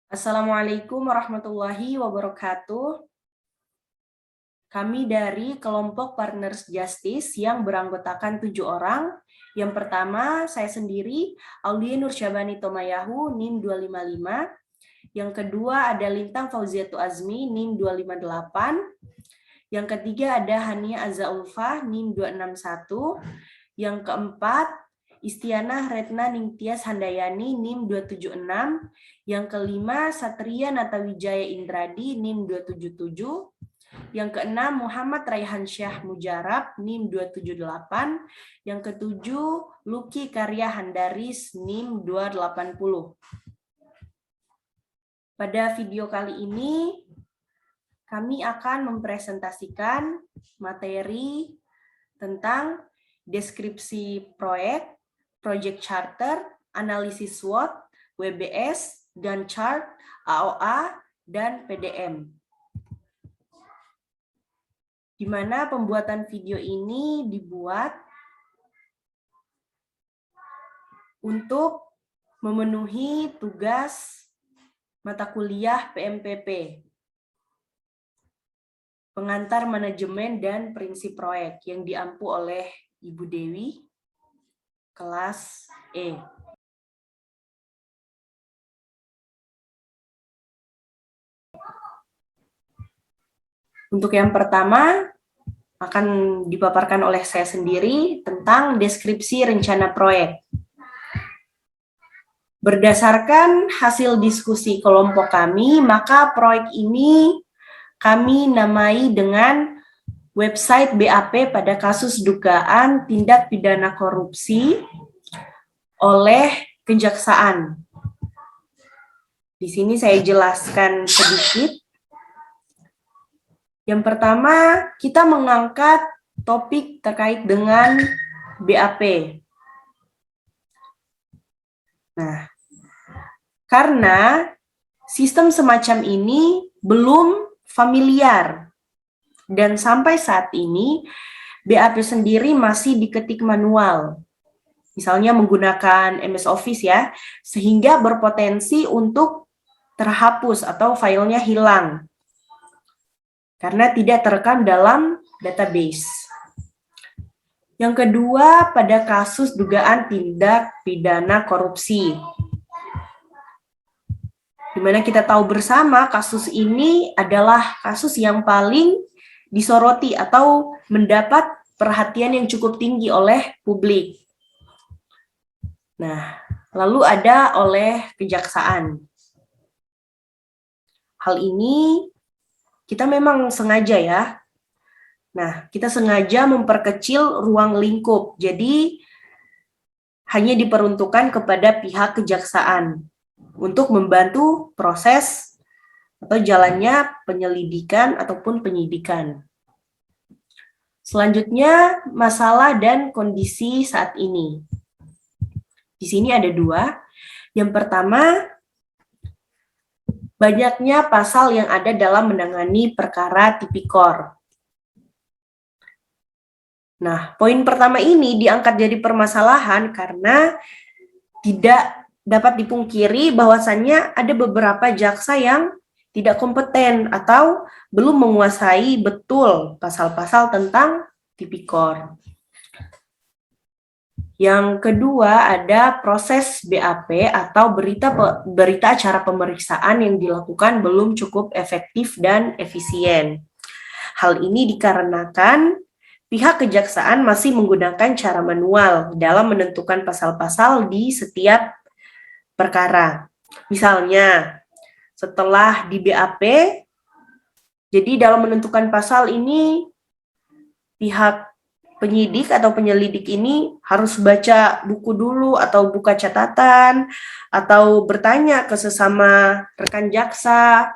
Assalamualaikum warahmatullahi wabarakatuh. Kami dari kelompok Partners Justice yang beranggotakan 7 orang. Yang pertama, saya sendiri, Aulia Nursyabani Tomayahu, NIM 255. Yang kedua ada Lintang Fauziatu Azmi, NIM 258. Yang ketiga ada Hania Azza Ulfah, NIM 261. Yang keempat, Istianah Retna Ningtyas Handayani, NIM 276. Yang kelima, Satria Natawijaya Indradi, NIM 277. Yang keenam, Muhammad Raihan Syah Mujarab, NIM 278. Yang ketujuh, Luki Karya Handaris, NIM 280. Pada video kali ini, kami akan mempresentasikan materi tentang deskripsi proyek, project charter, analisis SWOT, WBS, Gantt chart, AOA, dan PDM. Di mana pembuatan video ini dibuat untuk memenuhi tugas mata kuliah PMPP, Pengantar Manajemen dan Prinsip Proyek, yang diampu oleh Ibu Dewi, kelas E. Untuk yang pertama, akan dipaparkan oleh saya sendiri tentang deskripsi rencana proyek. Berdasarkan hasil diskusi kelompok kami, maka proyek ini kami namai dengan website BAP pada kasus dugaan tindak pidana korupsi oleh Kejaksaan. Di sini saya jelaskan sedikit. Yang pertama, kita mengangkat topik terkait dengan BAP. Nah, karena sistem semacam ini belum familiar dan sampai saat ini BAP sendiri masih diketik manual. Misalnya menggunakan MS Office ya, sehingga berpotensi untuk terhapus atau filenya hilang karena tidak terekam dalam database. Yang kedua, pada kasus dugaan tindak pidana korupsi. Di mana kita tahu bersama kasus ini adalah kasus yang paling disoroti atau mendapat perhatian yang cukup tinggi oleh publik. Nah, lalu ada oleh Kejaksaan. Hal ini kita memang sengaja ya. Nah, kita sengaja memperkecil ruang lingkup. Jadi, hanya diperuntukkan kepada pihak Kejaksaan untuk membantu proses atau jalannya penyelidikan ataupun penyidikan. Selanjutnya, masalah dan kondisi saat ini. Di sini ada dua. Yang pertama, banyaknya pasal yang ada dalam menangani perkara tipikor. Nah, poin pertama ini diangkat jadi permasalahan karena tidak dapat dipungkiri bahwasannya ada beberapa jaksa yang tidak kompeten atau belum menguasai betul pasal-pasal tentang tipikor. Yang kedua ada proses BAP atau berita acara pemeriksaan yang dilakukan belum cukup efektif dan efisien. Hal ini dikarenakan pihak Kejaksaan masih menggunakan cara manual dalam menentukan pasal-pasal di setiap perkara. Misalnya, setelah di BAP, jadi dalam menentukan pasal ini pihak penyidik atau penyelidik ini harus baca buku dulu atau buka catatan atau bertanya ke sesama rekan jaksa.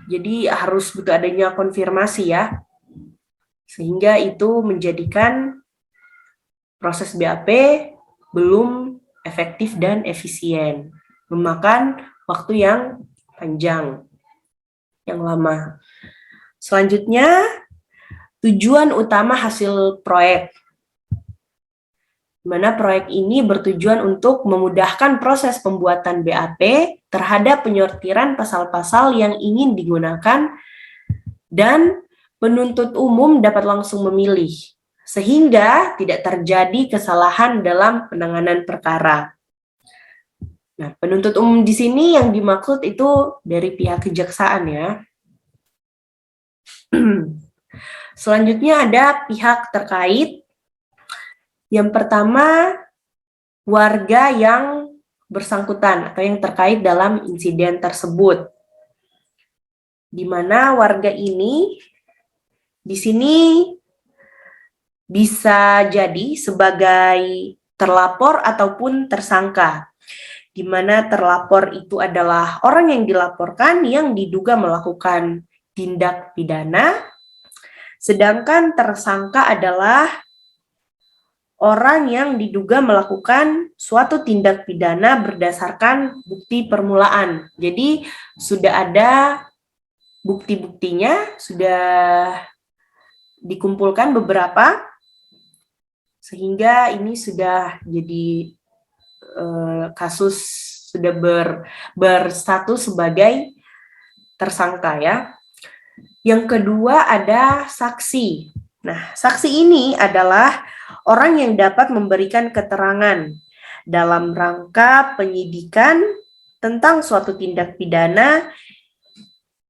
Jadi harus butuh adanya konfirmasi ya. Sehingga itu menjadikan proses BAP belum efektif dan efisien, memakan waktu yang panjang, yang lama. Selanjutnya, tujuan utama hasil proyek. mana proyek ini bertujuan untuk memudahkan proses pembuatan BAP terhadap penyortiran pasal-pasal yang ingin digunakan dan penuntut umum dapat langsung memilih, sehingga tidak terjadi kesalahan dalam penanganan perkara. Nah, penuntut umum di sini yang dimaksud itu dari pihak kejaksaan ya. Selanjutnya ada pihak terkait. Yang pertama, warga yang bersangkutan atau yang terkait dalam insiden tersebut. Di mana warga ini di sini bisa jadi sebagai terlapor ataupun tersangka. Di mana terlapor itu adalah orang yang dilaporkan yang diduga melakukan tindak pidana, sedangkan tersangka adalah orang yang diduga melakukan suatu tindak pidana berdasarkan bukti permulaan. Jadi sudah ada bukti-buktinya, sudah dikumpulkan beberapa, sehingga ini sudah jadi kasus, sudah berstatus sebagai tersangka ya. Yang kedua ada saksi. Nah, saksi ini adalah orang yang dapat memberikan keterangan dalam rangka penyidikan tentang suatu tindak pidana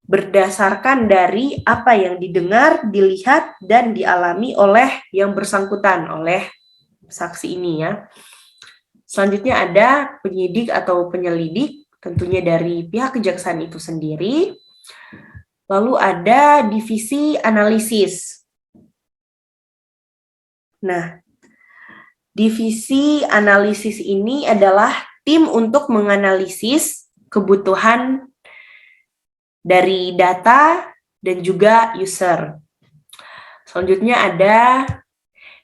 berdasarkan dari apa yang didengar, dilihat, dan dialami oleh yang bersangkutan, oleh saksi ini ya. Selanjutnya ada penyidik atau penyelidik, tentunya dari pihak kejaksaan itu sendiri. Lalu ada divisi analisis. Nah, divisi analisis ini adalah tim untuk menganalisis kebutuhan dari data dan juga user. Selanjutnya ada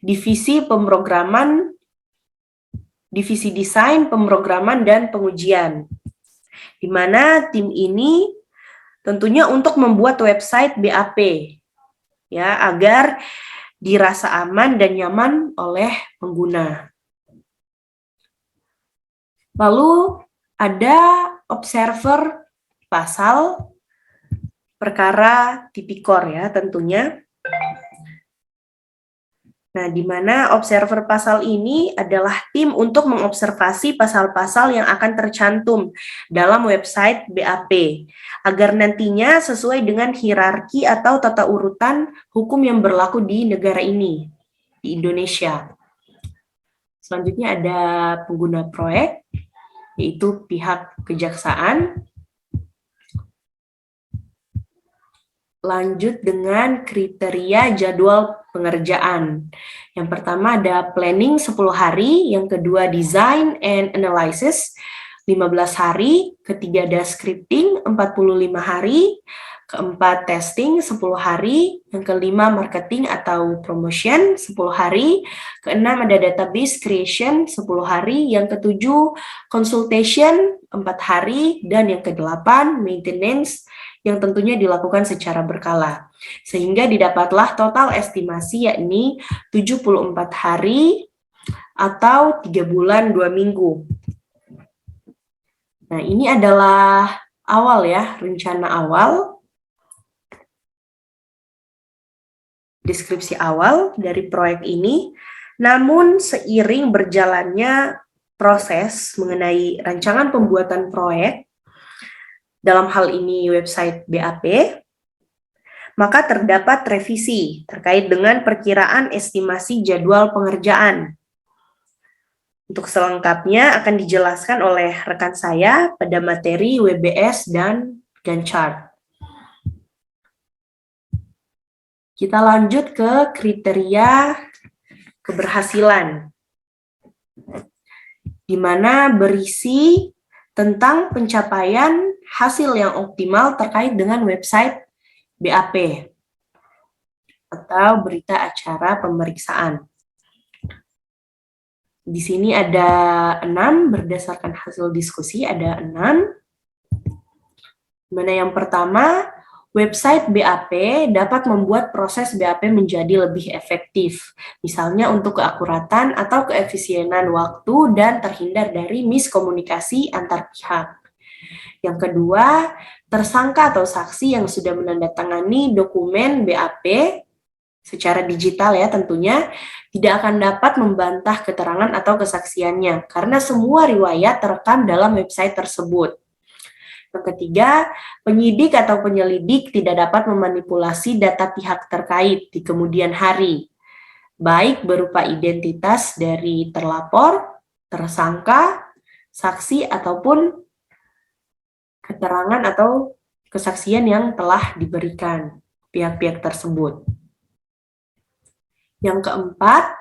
divisi pemrograman, divisi desain, pemrograman, dan pengujian. Di mana tim ini tentunya untuk membuat website BAP ya, agar dirasa aman dan nyaman oleh pengguna. Lalu ada observer pasal perkara tipikor ya tentunya. Nah, di mana observer pasal ini adalah tim untuk mengobservasi pasal-pasal yang akan tercantum dalam website BAP, agar nantinya sesuai dengan hierarki atau tata urutan hukum yang berlaku di negara ini, di Indonesia. Selanjutnya ada pengguna proyek, yaitu pihak kejaksaan. Lanjut dengan kriteria jadwal pengerjaan. Yang pertama ada planning 10 hari, yang kedua design and analysis 15 hari, ketiga ada scripting 45 hari, keempat testing 10 hari, yang kelima marketing atau promotion 10 hari, keenam ada database creation 10 hari, yang ketujuh consultation 4 hari, dan yang kedelapan maintenance yang tentunya dilakukan secara berkala. Sehingga didapatlah total estimasi yakni 74 hari atau 3 bulan 2 minggu. Nah, ini adalah awal ya, rencana awal, deskripsi awal dari proyek ini. Namun seiring berjalannya proses mengenai rancangan pembuatan proyek, dalam hal ini website BAP, maka terdapat revisi terkait dengan perkiraan estimasi jadwal pengerjaan. Untuk selengkapnya akan dijelaskan oleh rekan saya pada materi WBS dan Gantt chart. Kita lanjut ke kriteria keberhasilan, di mana berisi tentang pencapaian hasil yang optimal terkait dengan website BAP atau berita acara pemeriksaan. Di sini ada 6, berdasarkan hasil diskusi ada 6. Mana yang pertama, Website BAP dapat membuat proses BAP menjadi lebih efektif, misalnya untuk keakuratan atau keefisienan waktu dan terhindar dari miskomunikasi antar pihak. Yang kedua, tersangka atau saksi yang sudah menandatangani dokumen BAP secara digital ya tentunya, tidak akan dapat membantah keterangan atau kesaksiannya, karena semua riwayat terekam dalam website tersebut. Yang ketiga, penyidik atau penyelidik tidak dapat memanipulasi data pihak terkait di kemudian hari, baik berupa identitas dari terlapor, tersangka, saksi, ataupun keterangan atau kesaksian yang telah diberikan pihak-pihak tersebut. Yang keempat,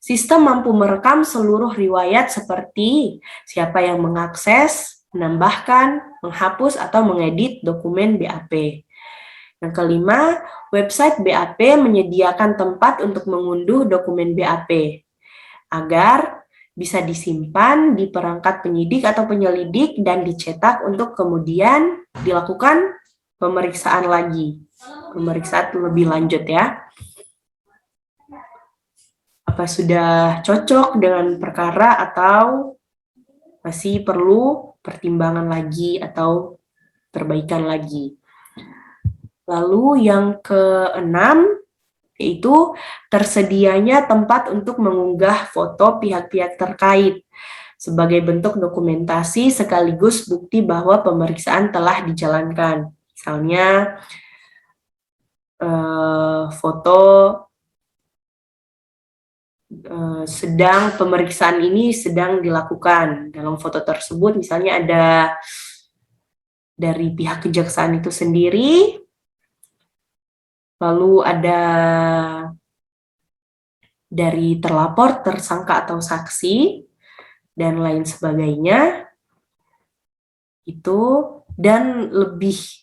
sistem mampu merekam seluruh riwayat seperti siapa yang mengakses, menambahkan, menghapus, atau mengedit dokumen BAP. Yang kelima, website BAP menyediakan tempat untuk mengunduh dokumen BAP agar bisa disimpan di perangkat penyidik atau penyelidik dan dicetak untuk kemudian dilakukan pemeriksaan lagi. Pemeriksaan lebih lanjut ya. Apa sudah cocok dengan perkara atau masih perlu pertimbangan lagi atau perbaikan lagi. Lalu yang keenam, yaitu tersedianya tempat untuk mengunggah foto pihak-pihak terkait sebagai bentuk dokumentasi sekaligus bukti bahwa pemeriksaan telah dijalankan. Misalnya foto sedang pemeriksaan ini sedang dilakukan. Dalam foto tersebut misalnya ada dari pihak kejaksaan itu sendiri, lalu ada dari terlapor, tersangka atau saksi, dan lain sebagainya. Itu dan lebih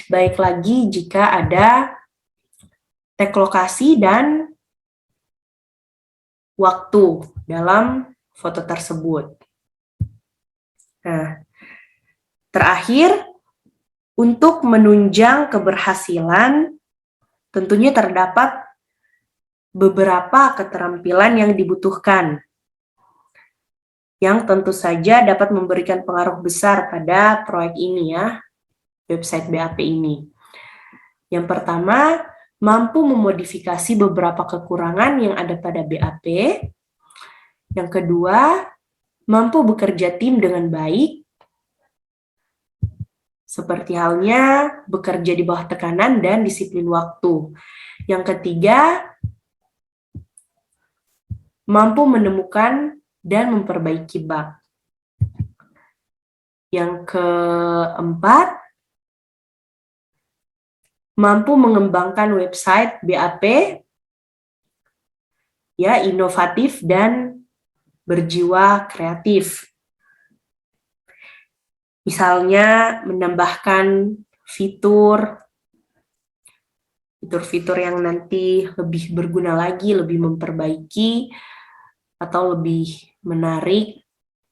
baik lagi jika ada tag lokasi dan waktu dalam foto tersebut. Nah, terakhir, untuk menunjang keberhasilan, tentunya terdapat beberapa keterampilan yang dibutuhkan, yang tentu saja dapat memberikan pengaruh besar pada proyek ini ya, website BAP ini. Yang pertama, mampu memodifikasi beberapa kekurangan yang ada pada BAP. Yang kedua, mampu bekerja tim dengan baik, seperti halnya bekerja di bawah tekanan dan disiplin waktu. Yang ketiga, mampu menemukan dan memperbaiki bug. Yang keempat, mampu mengembangkan website BAP ya inovatif dan berjiwa kreatif. Misalnya menambahkan fitur-fitur yang nanti lebih berguna lagi, lebih memperbaiki atau lebih menarik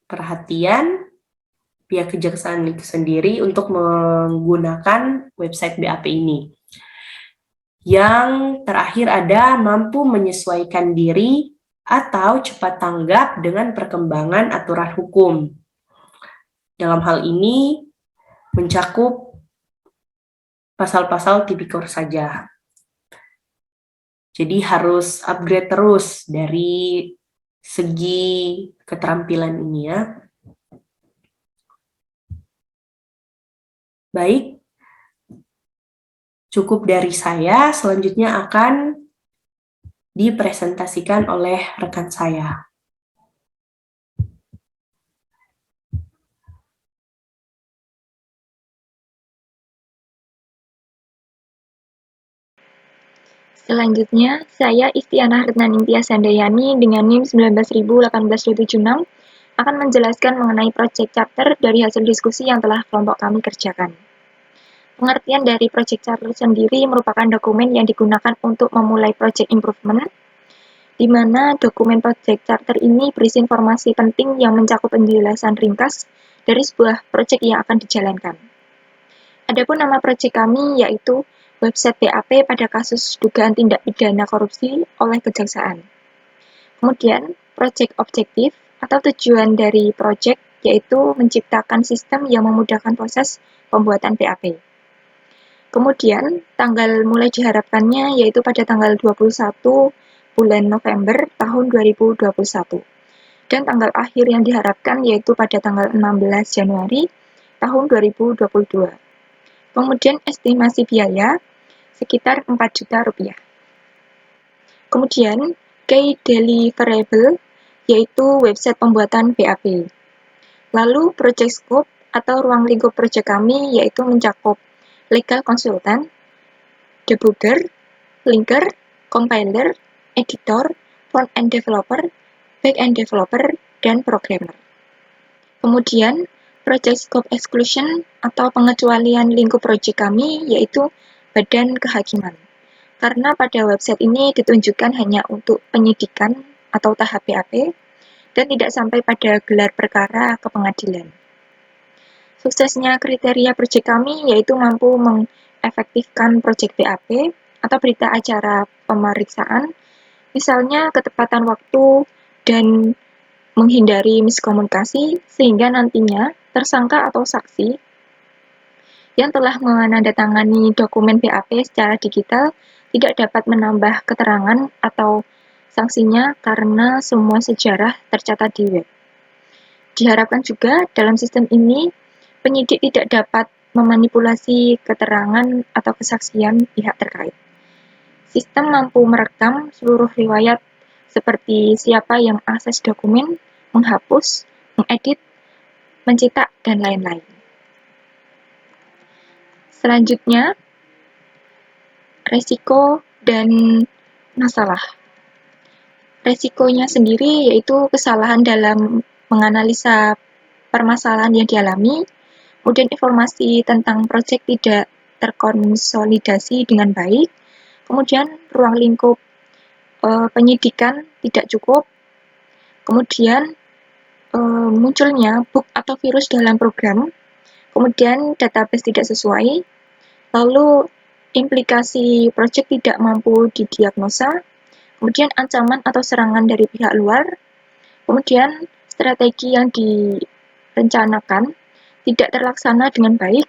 perhatian pihak kejaksaan itu sendiri untuk menggunakan website BAP ini. Yang terakhir ada mampu menyesuaikan diri atau cepat tanggap dengan perkembangan aturan hukum. Dalam hal ini mencakup pasal-pasal tipikor saja. Jadi harus upgrade terus dari segi keterampilan ini ya. Baik, cukup dari saya. Selanjutnya akan dipresentasikan oleh rekan saya. Selanjutnya, saya Istianah Retnaningtyas Handayani dengan NIM 19.18276 akan menjelaskan mengenai Project Charter dari hasil diskusi yang telah kelompok kami kerjakan. Pengertian dari Project Charter sendiri merupakan dokumen yang digunakan untuk memulai Project Improvement, di mana dokumen Project Charter ini berisi informasi penting yang mencakup penjelasan ringkas dari sebuah proyek yang akan dijalankan. Adapun nama proyek kami yaitu website BAP pada kasus dugaan tindak pidana korupsi oleh Kejaksaan. Kemudian, proyek objektif atau tujuan dari proyek yaitu menciptakan sistem yang memudahkan proses pembuatan BAP. Kemudian, tanggal mulai diharapkannya yaitu pada tanggal 21 bulan November tahun 2021. Dan tanggal akhir yang diharapkan yaitu pada tanggal 16 Januari tahun 2022. Kemudian estimasi biaya sekitar 4 juta rupiah. Kemudian, key deliverable yaitu website pembuatan BAP. Lalu project scope atau ruang lingkup proyek kami yaitu mencakup legal consultant, debugger, linker, compiler, editor, front-end developer, back-end developer, dan programmer. Kemudian, project scope exclusion atau pengecualian lingkup proyek kami yaitu badan kehakiman. Karena pada website ini ditunjukkan hanya untuk penyidikan atau tahap BAP dan tidak sampai pada gelar perkara ke pengadilan. Suksesnya kriteria proyek kami yaitu mampu mengefektifkan proyek BAP atau berita acara pemeriksaan, misalnya ketepatan waktu dan menghindari miskomunikasi, sehingga nantinya tersangka atau saksi yang telah menandatangani dokumen BAP secara digital tidak dapat menambah keterangan atau sanksinya karena semua sejarah tercatat di web. Diharapkan juga dalam sistem ini penyidik tidak dapat memanipulasi keterangan atau kesaksian pihak terkait. Sistem mampu merekam seluruh riwayat seperti siapa yang akses dokumen, menghapus, mengedit, mencetak, dan lain-lain. Selanjutnya, resiko dan masalah. Resikonya sendiri yaitu kesalahan dalam menganalisa permasalahan yang dialami, kemudian informasi tentang proyek tidak terkonsolidasi dengan baik, kemudian ruang lingkup penyidikan tidak cukup, kemudian munculnya bug atau virus dalam program, kemudian database tidak sesuai, lalu implikasi proyek tidak mampu didiagnosa, kemudian ancaman atau serangan dari pihak luar, kemudian strategi yang direncanakan tidak terlaksana dengan baik,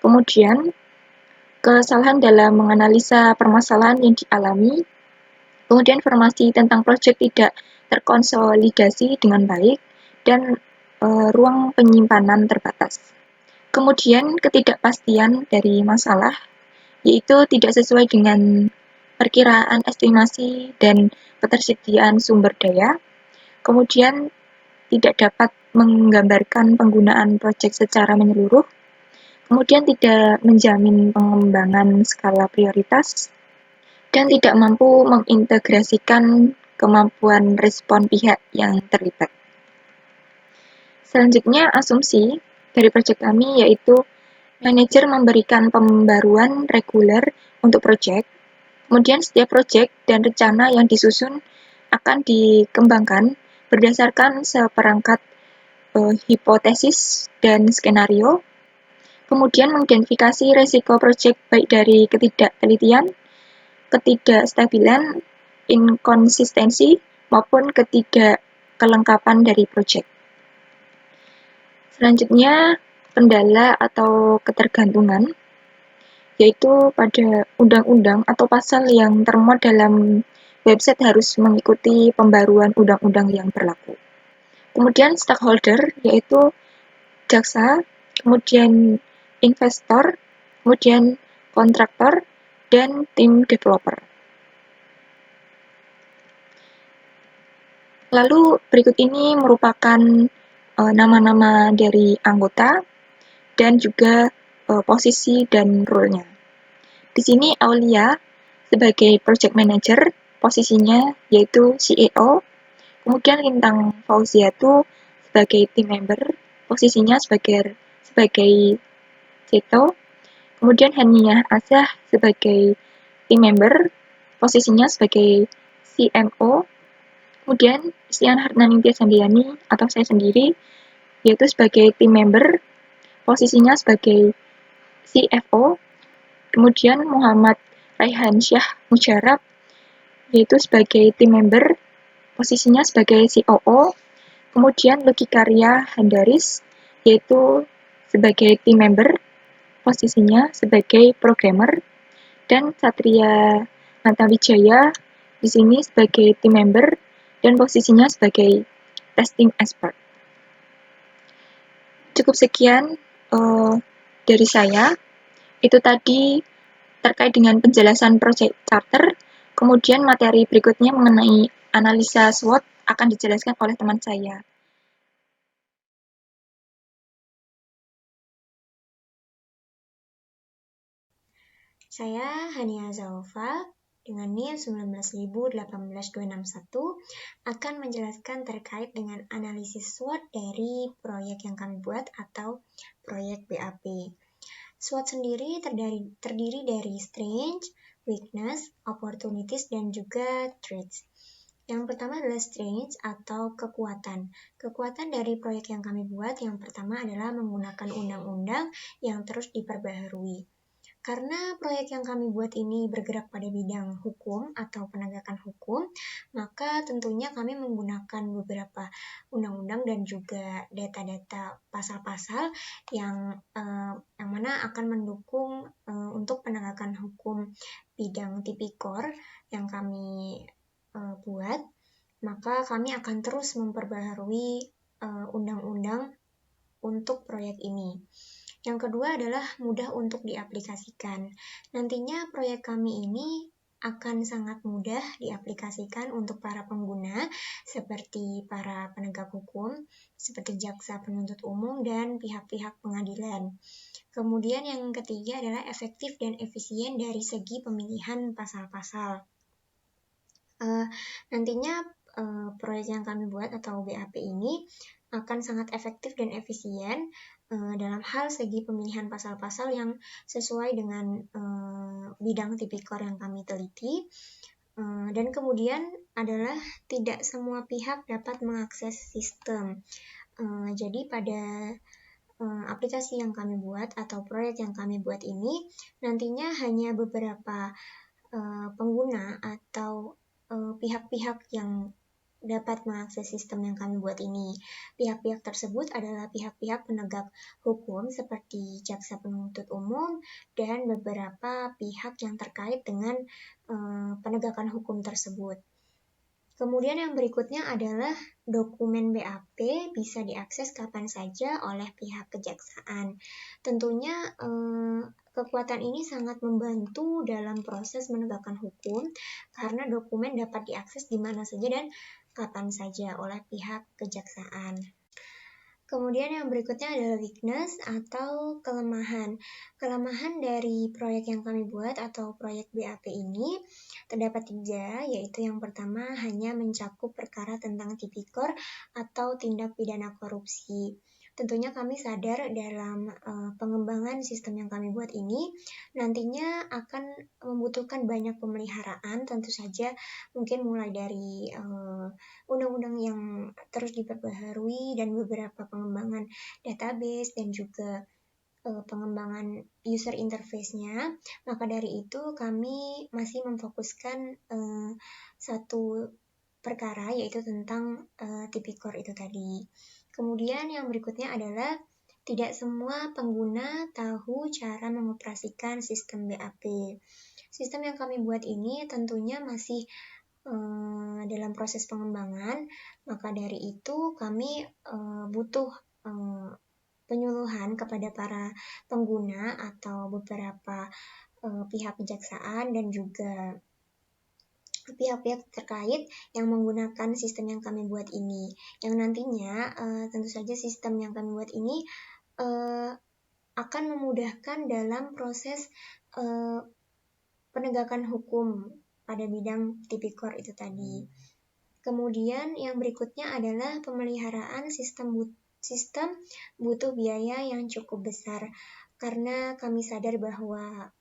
kemudian kesalahan dalam menganalisa permasalahan yang dialami, kemudian informasi tentang proyek tidak terkonsolidasi dengan baik, dan ruang penyimpanan terbatas. Kemudian ketidakpastian dari masalah, yaitu tidak sesuai dengan perkiraan estimasi dan ketersediaan sumber daya, kemudian tidak dapat menggambarkan penggunaan proyek secara menyeluruh, kemudian tidak menjamin pengembangan skala prioritas, dan tidak mampu mengintegrasikan kemampuan respon pihak yang terlibat. Selanjutnya, asumsi dari proyek kami yaitu manajer memberikan pembaruan reguler untuk proyek, kemudian setiap proyek dan rencana yang disusun akan dikembangkan berdasarkan seperangkat hipotesis dan skenario, kemudian mengidentifikasi risiko proyek baik dari ketidaktelitian, ketidakstabilan, inkonsistensi, maupun ketidakkelengkapan dari proyek. Selanjutnya, kendala atau ketergantungan, yaitu pada undang-undang atau pasal yang termuat dalam website harus mengikuti pembaruan undang-undang yang berlaku. Kemudian stakeholder, yaitu jaksa, kemudian investor, kemudian kontraktor, dan tim developer. Lalu berikut ini merupakan nama-nama dari anggota dan juga posisi dan role-nya. Di sini Aulia sebagai project manager, posisinya yaitu CEO. Kemudian Lintang Fauziatu sebagai team member, posisinya sebagai CTO. Kemudian Haniyah Azah sebagai team member, posisinya sebagai CMO. Kemudian Istianah Hetnaningtyas Handayani atau saya sendiri, yaitu sebagai team member, posisinya sebagai CFO, kemudian Muhammad Raihan Syah Mujarab, yaitu sebagai tim member, posisinya sebagai COO, kemudian Lucky Karya Handaris, yaitu sebagai tim member, posisinya sebagai programmer, dan Satria Natawijaya di sini sebagai tim member dan posisinya sebagai testing expert. Cukup sekian dari saya. Itu tadi terkait dengan penjelasan project charter. Kemudian materi berikutnya mengenai analisa SWOT akan dijelaskan oleh teman saya. Saya Hania Zalfa dengan NIM 1918261 akan menjelaskan terkait dengan analisis SWOT dari proyek yang kami buat atau proyek BAP. SWOT sendiri terdiri dari strength, weakness, opportunities, dan juga threats. Yang pertama adalah strength atau kekuatan. Kekuatan dari proyek yang kami buat yang pertama adalah menggunakan undang-undang yang terus diperbaharui. Karena proyek yang kami buat ini bergerak pada bidang hukum atau penegakan hukum, maka tentunya kami menggunakan beberapa undang-undang dan juga data-data pasal-pasal yang mana akan mendukung untuk penegakan hukum bidang tipikor yang kami buat. Maka kami akan terus memperbaharui undang-undang untuk proyek ini. Yang kedua adalah mudah untuk diaplikasikan. Nantinya proyek kami ini akan sangat mudah diaplikasikan untuk para pengguna, seperti para penegak hukum, seperti jaksa penuntut umum, dan pihak-pihak pengadilan. Kemudian yang ketiga adalah efektif dan efisien dari segi pemilihan pasal-pasal. Nantinya proyek yang kami buat atau BAP ini akan sangat efektif dan efisien dalam hal segi pemilihan pasal-pasal yang sesuai dengan bidang tipikor yang kami teliti. Dan kemudian adalah tidak semua pihak dapat mengakses sistem. Jadi pada aplikasi yang kami buat atau proyek yang kami buat ini nantinya hanya beberapa pengguna atau pihak-pihak yang dapat mengakses sistem yang kami buat ini. Pihak-pihak tersebut adalah pihak-pihak penegak hukum seperti jaksa penuntut umum dan beberapa pihak yang terkait dengan penegakan hukum tersebut. Kemudian yang berikutnya adalah dokumen BAP bisa diakses kapan saja oleh pihak kejaksaan. Tentunya kekuatan ini sangat membantu dalam proses menegakkan hukum karena dokumen dapat diakses di mana saja dan kapan saja oleh pihak kejaksaan. Kemudian yang berikutnya adalah weakness atau kelemahan. Kelemahan dari proyek yang kami buat atau proyek BAP ini terdapat 3, yaitu yang pertama hanya mencakup perkara tentang tipikor atau tindak pidana korupsi. Tentunya kami sadar dalam pengembangan sistem yang kami buat ini nantinya akan membutuhkan banyak pemeliharaan, tentu saja mungkin mulai dari undang-undang yang terus diperbaharui dan beberapa pengembangan database dan juga pengembangan user interface-nya. Maka dari itu kami masih memfokuskan satu perkara yaitu tentang tipikor itu tadi. Kemudian yang berikutnya adalah tidak semua pengguna tahu cara mengoperasikan sistem BAP. Sistem yang kami buat ini tentunya masih dalam proses pengembangan, maka dari itu kami butuh penyuluhan kepada para pengguna atau beberapa pihak kejaksaan dan juga pihak-pihak terkait yang menggunakan sistem yang kami buat ini. Yang nantinya tentu saja sistem yang kami buat ini akan memudahkan dalam proses penegakan hukum pada bidang tipikor itu tadi. Kemudian yang berikutnya adalah pemeliharaan sistem butuh biaya yang cukup besar karena kami sadar bahwa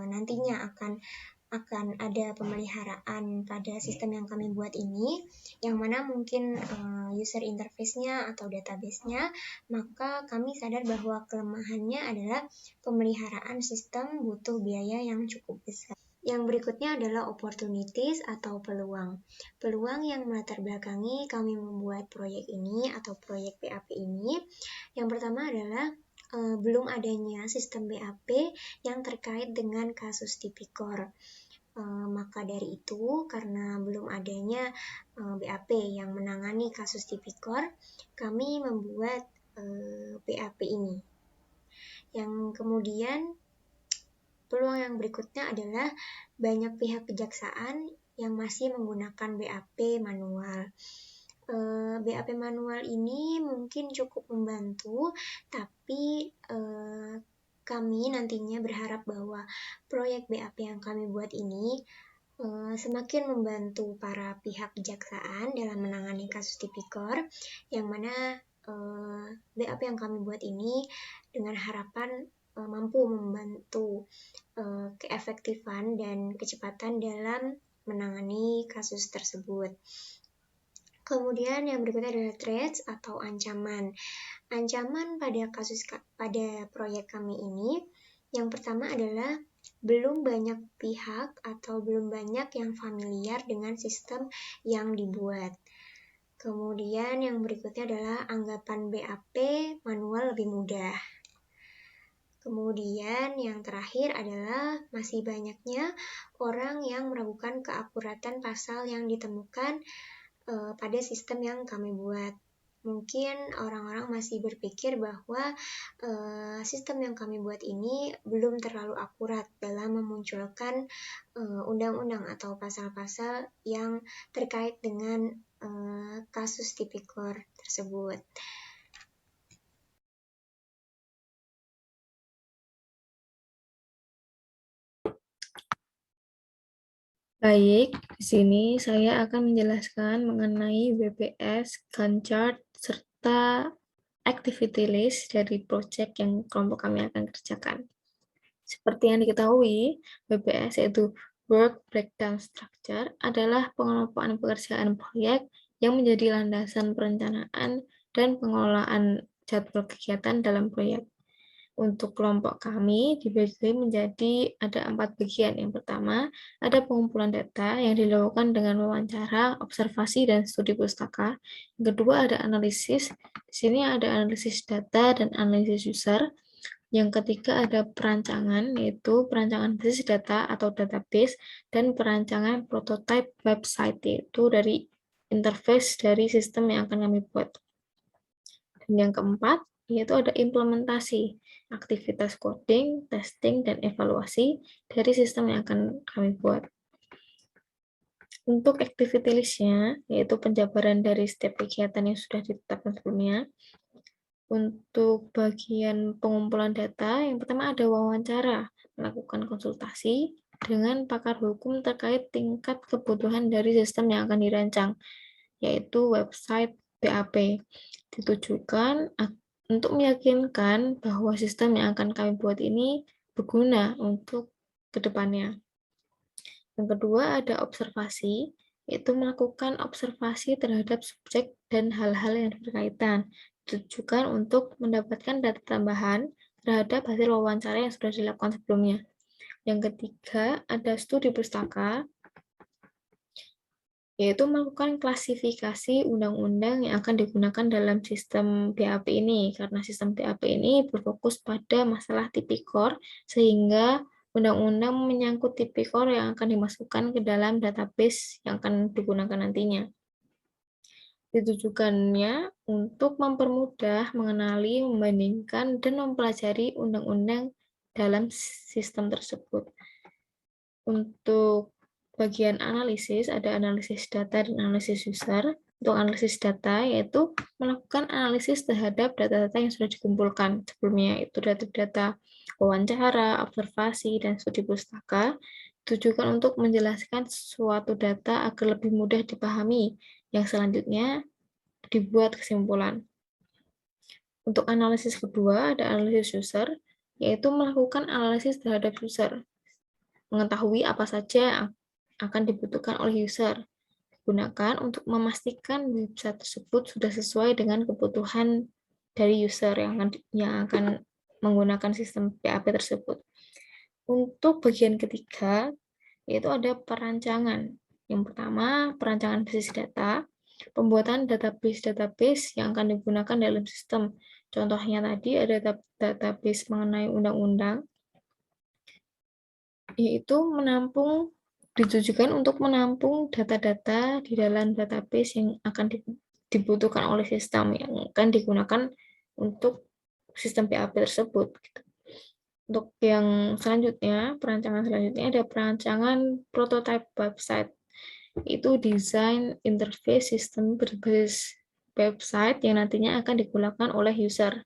nantinya akan akan ada pemeliharaan pada sistem yang kami buat ini, yang mana mungkin user interface-nya atau database-nya, maka kami sadar bahwa kelemahannya adalah pemeliharaan sistem butuh biaya yang cukup besar. Yang berikutnya adalah opportunities atau peluang. Peluang yang melatar belakangi kami membuat proyek ini atau proyek BAP ini. Yang pertama adalah belum adanya sistem BAP yang terkait dengan kasus tipikor. Maka dari itu, karena belum adanya BAP yang menangani kasus tipikor, kami membuat BAP ini. Yang kemudian, peluang yang berikutnya adalah banyak pihak kejaksaan yang masih menggunakan BAP manual. BAP manual ini mungkin cukup membantu, tapi kami nantinya berharap bahwa proyek BAP yang kami buat ini semakin membantu para pihak kejaksaan dalam menangani kasus tipikor, yang mana BAP yang kami buat ini dengan harapan mampu membantu keefektifan dan kecepatan dalam menangani kasus tersebut. Kemudian yang berikutnya adalah threats atau ancaman. Ancaman pada proyek kami ini, yang pertama adalah belum banyak pihak atau belum banyak yang familiar dengan sistem yang dibuat. Kemudian yang berikutnya adalah anggapan BAP manual lebih mudah. Kemudian yang terakhir adalah masih banyaknya orang yang meragukan keakuratan pasal yang ditemukan pada sistem yang kami buat. Mungkin orang-orang masih berpikir bahwa sistem yang kami buat ini belum terlalu akurat dalam memunculkan undang-undang atau pasal-pasal yang terkait dengan kasus tipikor tersebut. Baik, di sini saya akan menjelaskan mengenai BPS, Gantt chart, serta activity list dari proyek yang kelompok kami akan kerjakan. Seperti yang diketahui, BPS yaitu Work Breakdown Structure adalah pengelompokan pekerjaan proyek yang menjadi landasan perencanaan dan pengelolaan jadwal kegiatan dalam proyek. Untuk kelompok kami dibagi menjadi ada 4 bagian. Yang pertama, ada pengumpulan data yang dilakukan dengan wawancara, observasi, dan studi pustaka. Yang kedua, ada analisis. Di sini ada analisis data dan analisis user. Yang ketiga, ada perancangan, yaitu perancangan basis data atau database, dan perancangan prototype website, yaitu dari interface dari sistem yang akan kami buat. Dan yang keempat, yaitu ada implementasi, aktivitas coding, testing, dan evaluasi dari sistem yang akan kami buat. Untuk activity list-nya, yaitu penjabaran dari setiap kegiatan yang sudah ditetapkan sebelumnya. Untuk bagian pengumpulan data, yang pertama ada wawancara, melakukan konsultasi dengan pakar hukum terkait tingkat kebutuhan dari sistem yang akan dirancang, yaitu website BAP. Ditujukan untuk meyakinkan bahwa sistem yang akan kami buat ini berguna untuk kedepannya. Yang kedua ada observasi, yaitu melakukan observasi terhadap subjek dan hal-hal yang berkaitan. Ditujukan untuk mendapatkan data tambahan terhadap hasil wawancara yang sudah dilakukan sebelumnya. Yang ketiga ada studi pustaka, yaitu melakukan klasifikasi undang-undang yang akan digunakan dalam sistem BAP ini, karena sistem BAP ini berfokus pada masalah tipikor, sehingga undang-undang menyangkut tipikor yang akan dimasukkan ke dalam database yang akan digunakan nantinya. Ditujukannya untuk mempermudah mengenali, membandingkan, dan mempelajari undang-undang dalam sistem tersebut. Untuk bagian analisis, ada analisis data dan analisis user. Untuk analisis data, yaitu melakukan analisis terhadap data-data yang sudah dikumpulkan sebelumnya, itu data-data wawancara, observasi, dan studi pustaka, ditujukan untuk menjelaskan suatu data agar lebih mudah dipahami, yang selanjutnya dibuat kesimpulan. Untuk analisis kedua, ada analisis user, yaitu melakukan analisis terhadap user. mengetahui apa saja yang akan dibutuhkan oleh user. Gunakan untuk memastikan website tersebut sudah sesuai dengan kebutuhan dari user yang akan menggunakan sistem PHP tersebut. Untuk bagian ketiga, yaitu ada perancangan. Yang pertama, perancangan basis data, pembuatan database yang akan digunakan dalam sistem. Contohnya tadi ada database mengenai undang-undang, yaitu ditujukan untuk menampung data-data di dalam database yang akan dibutuhkan oleh sistem yang akan digunakan untuk sistem PHP tersebut. Untuk yang selanjutnya, perancangan selanjutnya ada perancangan prototype website. Itu desain interface sistem berbasis website yang nantinya akan digunakan oleh user.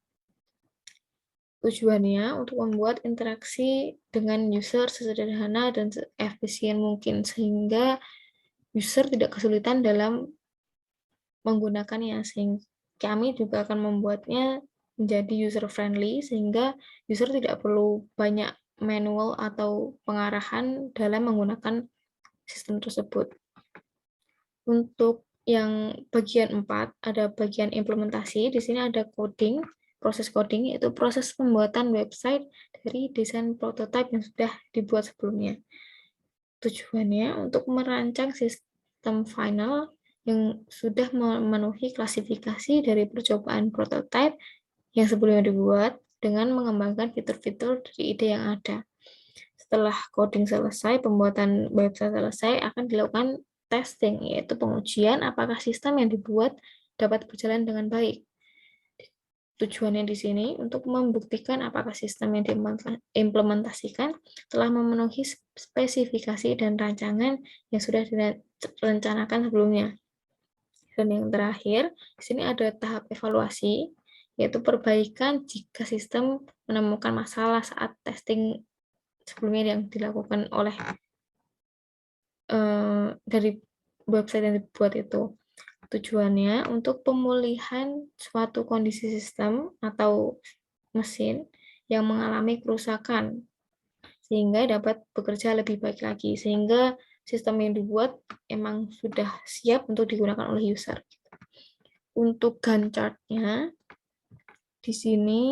Tujuannya untuk membuat interaksi dengan user sesederhana dan seefisien mungkin, sehingga user tidak kesulitan dalam menggunakannya. Sehingga kami juga akan membuatnya menjadi user-friendly, sehingga user tidak perlu banyak manual atau pengarahan dalam menggunakan sistem tersebut. Untuk yang bagian 4, ada bagian implementasi. Di sini ada coding, proses coding, yaitu proses pembuatan website dari desain prototipe yang sudah dibuat sebelumnya. Tujuannya untuk merancang sistem final yang sudah memenuhi klasifikasi dari percobaan prototipe yang sebelumnya dibuat dengan mengembangkan fitur-fitur dari ide yang ada. Setelah coding selesai, pembuatan website selesai, akan dilakukan testing, yaitu pengujian apakah sistem yang dibuat dapat berjalan dengan baik. Tujuannya di sini untuk membuktikan apakah sistem yang diimplementasikan telah memenuhi spesifikasi dan rancangan yang sudah direncanakan sebelumnya. Dan yang terakhir, di sini ada tahap evaluasi, yaitu perbaikan jika sistem menemukan masalah saat testing sebelumnya yang dilakukan oleh dari website yang dibuat itu. Tujuannya untuk pemulihan suatu kondisi sistem atau mesin yang mengalami kerusakan sehingga dapat bekerja lebih baik lagi, sehingga sistem yang dibuat emang sudah siap untuk digunakan oleh user. Untuk Gantt chart-nya di sini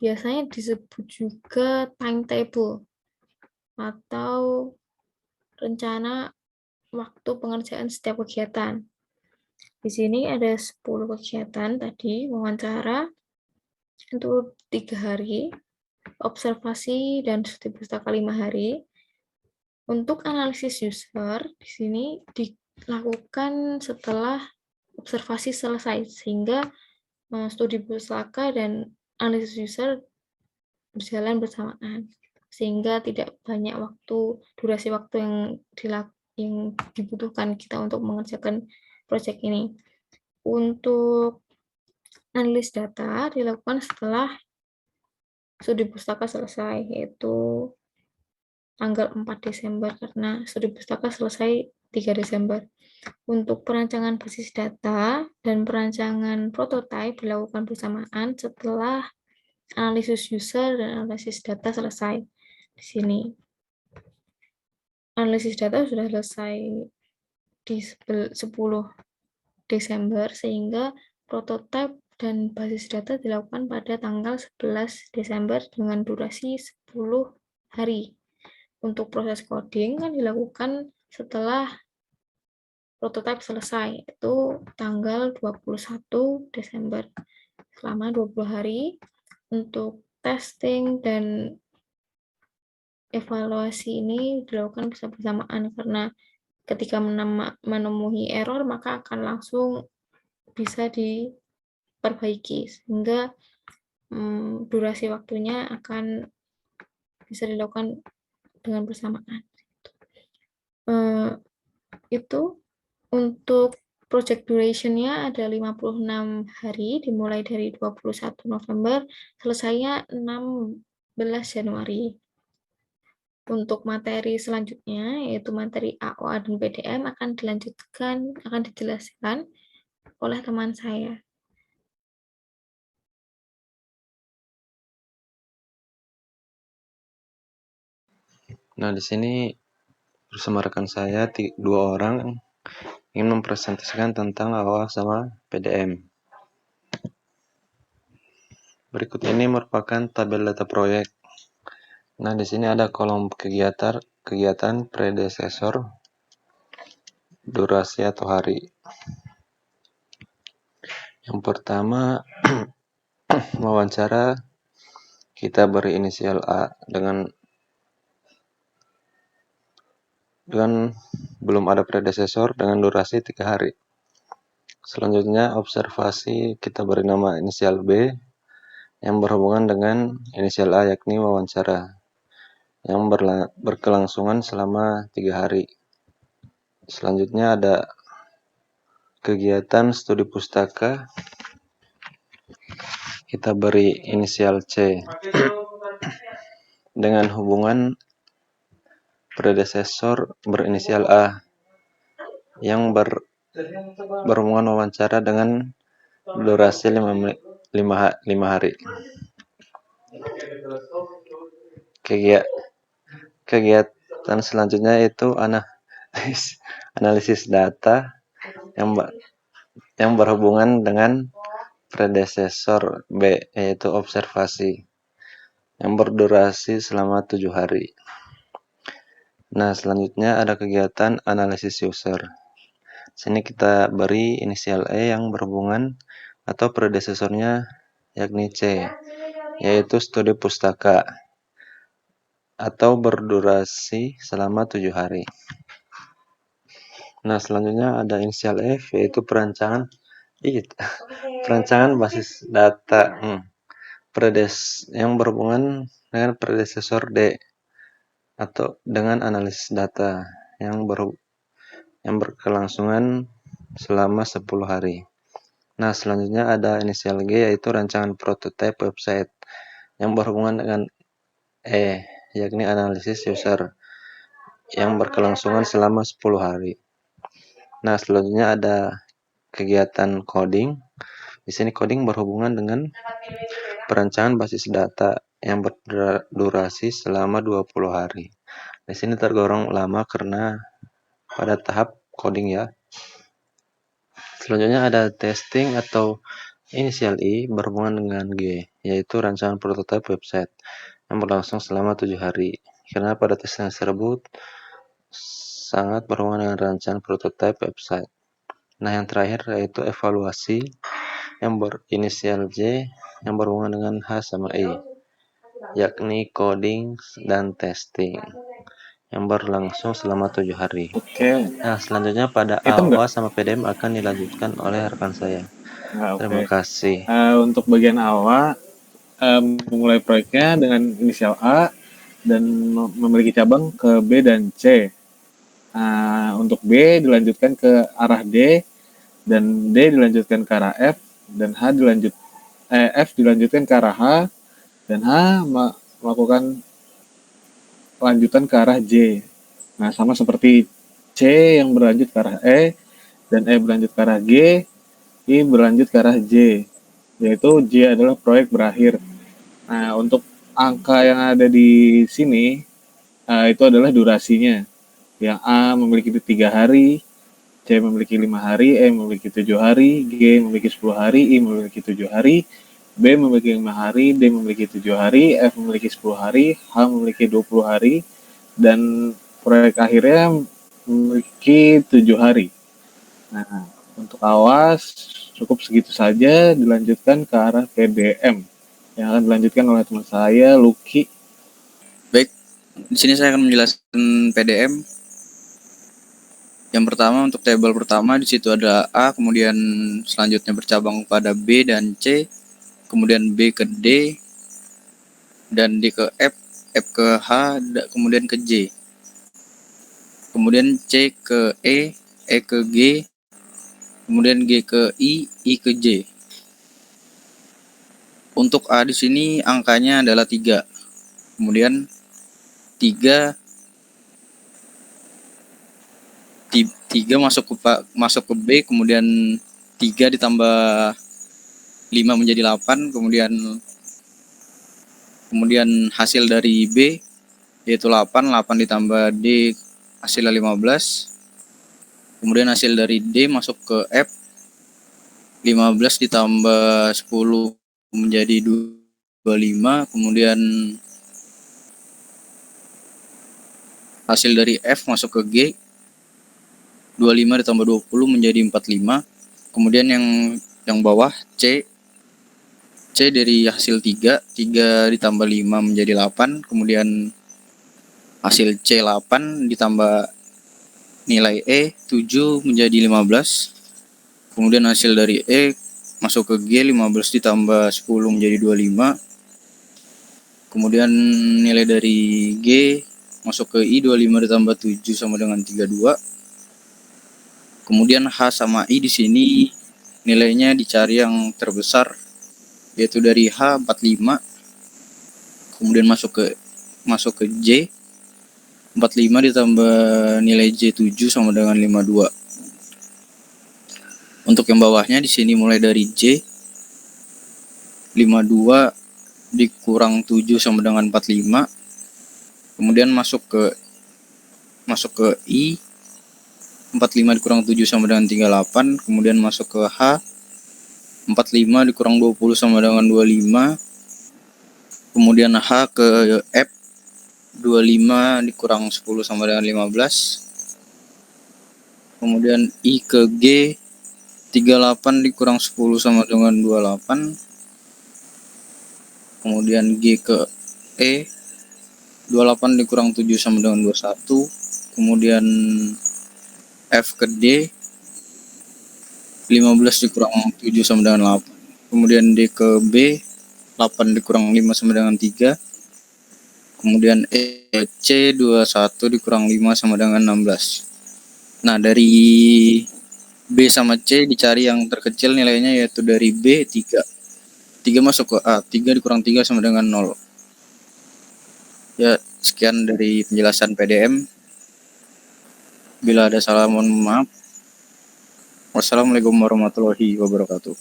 biasanya disebut juga timetable atau rencana waktu pengerjaan setiap kegiatan. Di sini ada 10 kegiatan tadi, wawancara untuk 3 hari, observasi dan studi pustaka 5 hari. Untuk analisis user, di sini dilakukan setelah observasi selesai, sehingga studi pustaka dan analisis user berjalan bersamaan, sehingga tidak banyak durasi waktu yang dibutuhkan kita untuk mengerjakan proyek ini. Untuk analis data dilakukan setelah studi pustaka selesai, yaitu tanggal 4 Desember, karena studi pustaka selesai 3 Desember. Untuk perancangan basis data dan perancangan prototipe dilakukan bersamaan setelah analisis user dan analisis data selesai. Di sini analisis data sudah selesai di 10 Desember, sehingga prototipe dan basis data dilakukan pada tanggal 11 Desember dengan durasi 10 hari. Untuk proses coding kan dilakukan setelah prototipe selesai, itu tanggal 21 Desember. Selama 20 hari. Untuk testing dan evaluasi ini dilakukan bersamaan, karena ketika menemui error maka akan langsung bisa diperbaiki, sehingga durasi waktunya akan bisa dilakukan dengan bersamaan. Itu untuk project duration-nya ada 56 hari, dimulai dari 21 November, selesainya 16 Januari. Untuk materi selanjutnya, yaitu materi AOA dan PDM, akan dijelaskan oleh teman saya. Nah, di sini bersama rekan saya 2 orang ingin mempresentasikan tentang AWA sama PDM. Berikut ini merupakan tabel data proyek. Nah, di sini ada kolom kegiatan predesesor, durasi atau hari. Yang pertama, wawancara, kita beri inisial A dengan belum ada predesesor dengan durasi 3 hari. Selanjutnya, observasi, kita beri nama inisial B yang berhubungan dengan inisial A, yakni wawancara, yang berkelangsungan selama 3 hari. Selanjutnya ada kegiatan studi pustaka, kita beri inisial C dengan hubungan predesesor berinisial A yang berhubungan wawancara dengan durasi 5 hari. Kegiatan selanjutnya itu analisis data yang berhubungan dengan predesesor B, yaitu observasi, yang berdurasi selama 7 hari. Nah, selanjutnya ada kegiatan analisis user. Sini kita beri inisial E yang berhubungan atau predesesornya yakni C, yaitu studi pustaka atau berdurasi selama 7 hari. Nah, selanjutnya ada inisial F, yaitu perancangan basis data yang berhubungan dengan predesesor D atau dengan analisis data yang berkelangsungan selama 10 hari. Nah, selanjutnya ada inisial G, yaitu rancangan prototipe website yang berhubungan dengan E, yakni analisis user yang berkelangsungan selama 10 hari. Nah, selanjutnya ada kegiatan coding. Di sini coding berhubungan dengan perancangan basis data yang berdurasi selama 20 hari. Di sini tergolong lama karena pada tahap coding ya. Selanjutnya ada testing atau inisial I berhubungan dengan G, yaitu rancangan prototipe website yang berlangsung selama 7 hari. Karena pada testing tersebut sangat berhubungan dengan rancangan prototipe website. Nah, yang terakhir yaitu evaluasi yang berinisial J yang berhubungan dengan H sama I, yakni coding dan testing yang berlangsung selama 7 hari. Oke. Nah, selanjutnya pada AWA sama PDM akan dilanjutkan oleh rekan saya. Terima kasih. Untuk bagian AWA, memulai proyeknya dengan inisial A dan memiliki cabang ke B dan C. Untuk B dilanjutkan ke arah D, dan D dilanjutkan ke arah F, dan F dilanjutkan ke arah H, dan H melakukan lanjutan ke arah J. Nah, sama seperti C yang berlanjut ke arah E, dan E berlanjut ke arah G, I berlanjut ke arah J, yaitu J adalah proyek berakhir. Nah, untuk angka yang ada di sini itu adalah durasinya. Yang A memiliki 3 hari, C memiliki 5 hari, E memiliki 7 hari, G memiliki 10 hari, I memiliki 7 hari, B memiliki 5 hari, D memiliki 7 hari, F memiliki 10 hari, H memiliki 20 hari, dan proyek akhirnya memiliki 7 hari. Nah, untuk awas cukup segitu saja, dilanjutkan ke arah PDM yang akan dilanjutkan oleh teman saya, Lucky. Baik, di sini saya akan menjelaskan PDM. Yang pertama, untuk tabel pertama di situ ada A, kemudian selanjutnya bercabang pada B dan C, kemudian B ke D, dan D ke F, F ke H, kemudian ke J, kemudian C ke E ke G, kemudian G ke I ke J. Untuk A di sini angkanya adalah 3. Kemudian 3 masuk ke B, kemudian 3 ditambah 5 menjadi 8, kemudian hasil dari B yaitu 8 ditambah D hasilnya 15. Kemudian hasil dari D masuk ke F, 15 ditambah 10 menjadi 25. Kemudian hasil dari F masuk ke G, 25 ditambah 20 menjadi 45. Kemudian yang bawah C dari hasil 3 ditambah 5 menjadi 8. Kemudian hasil C 8 ditambah nilai E 7 menjadi 15. Kemudian hasil dari E masuk ke G, 15 ditambah 10 menjadi 25. Kemudian nilai dari G masuk ke I, 25 ditambah 7 sama dengan 32. Kemudian H sama I di sini nilainya dicari yang terbesar, yaitu dari H 45. Kemudian masuk ke J, 45 ditambah nilai J 7 sama dengan 52. Untuk yang bawahnya di sini mulai dari J, 52 dikurang 7 sama dengan 45. Kemudian masuk ke I, 45 dikurang 7 sama dengan 38. Kemudian masuk ke H, 45 dikurang 20 sama dengan 25. Kemudian H ke F, 25 dikurang 10 sama dengan 15. Kemudian I ke G, 38 dikurang 10 sama dengan 28. Kemudian G ke E, 28 dikurang 7 sama dengan 21. Kemudian F ke D, 15 dikurang 7 sama dengan 8. Kemudian D ke B, 8 dikurang 5 sama dengan 3. Kemudian E ke C, 21 dikurang 5 sama dengan 16. Nah, dari B sama C dicari yang terkecil nilainya, yaitu dari B 3. 3 masuk ke A, 3 dikurang 3 sama dengan 0. Ya, sekian dari penjelasan PDM. Bila ada salah mohon maaf. Wassalamualaikum warahmatullahi wabarakatuh.